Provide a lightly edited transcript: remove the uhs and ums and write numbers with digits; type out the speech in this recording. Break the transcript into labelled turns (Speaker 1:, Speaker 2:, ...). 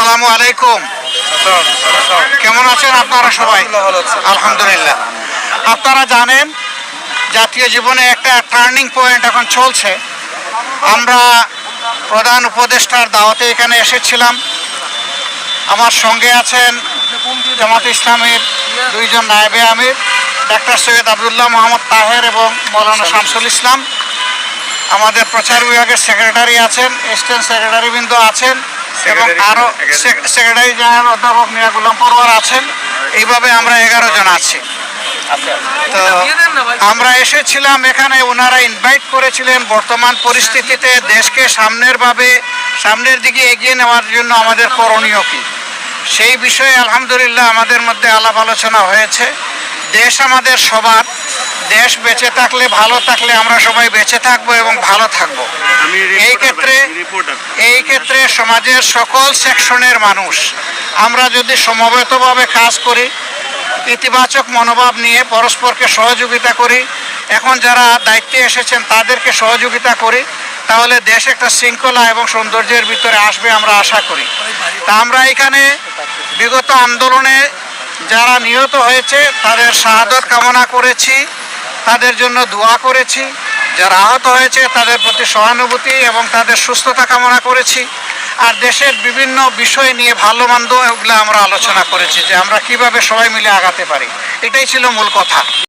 Speaker 1: আসসালামু আলাইকুম। কেমন আছেন আপনারা সবাই? আলহামদুলিল্লাহ। আপনারা জানেন জাতীয় জীবনে একটা টার্নিং পয়েন্ট এখন চলছে। আমরা প্রধান উপদেষ্টার দাওয়াতে এখানে এসেছিলাম। আমার সঙ্গে আছেন জামাত ইসলামের দুইজন নায়েবে আমির, ডাক্তার সৈয়দ আবদুল্লাহ মোহাম্মদ তাহের এবং মৌলানা শামসুল ইসলাম। আমাদের প্রচার বিভাগের সেক্রেটারি আছেন, অ্যাসিস্ট্যান্ট সেক্রেটারিবৃন্দ আছেন এবং আরও সেক্রেটারি জেনারেল অধ্যাপক মিয়া গুলাম পরওয়ার আছেন। এইভাবে আমরা 11 জন আছি। তো আমরা এসেছিলাম এখানে, ওনারা ইনভাইট করেছিলেন বর্তমান পরিস্থিতিতে দেশকে সামনের দিকে এগিয়ে নেওয়ার জন্য আমাদের করণীয় কী, সেই বিষয়ে আলহামদুলিল্লাহ আমাদের মধ্যে আলাপ আলোচনা হয়েছে। দেশ আমাদের সবার, দেশ বেঁচে থাকলে ভালো থাকলে আমরা সবাই বেঁচে থাকবো এবং ভালো থাকবো। এই ক্ষেত্রে সমাজের সকল সেকশনের মানুষ আমরা যদি সমবেতভাবে কাজ করি, ইতিবাচক মনোভাব নিয়ে পরস্পরকে সহযোগিতা করি, এখন যারা দায়িত্বে এসেছেন তাদেরকে সহযোগিতা করি, তাহলে দেশ একটা শৃঙ্খলা এবং সৌন্দর্যের ভিতরে আসবে আমরা আশা করি। তা আমরা এখানে বিগত আন্দোলনে যারা নিহত হয়েছে তাদের শাহাদত কামনা করেছি, তাদের জন্য দোয়া করেছি। যারা আহত হয়েছে তাদের প্রতি সহানুভূতি এবং তাদের সুস্থতা কামনা করেছি। আর দেশের বিভিন্ন বিষয় নিয়ে ভালো মন্দ এগুলো আমরা আলোচনা করেছি যে আমরা কিভাবে সবাই মিলে আগাতে পারি। এটাই ছিল মূল কথা।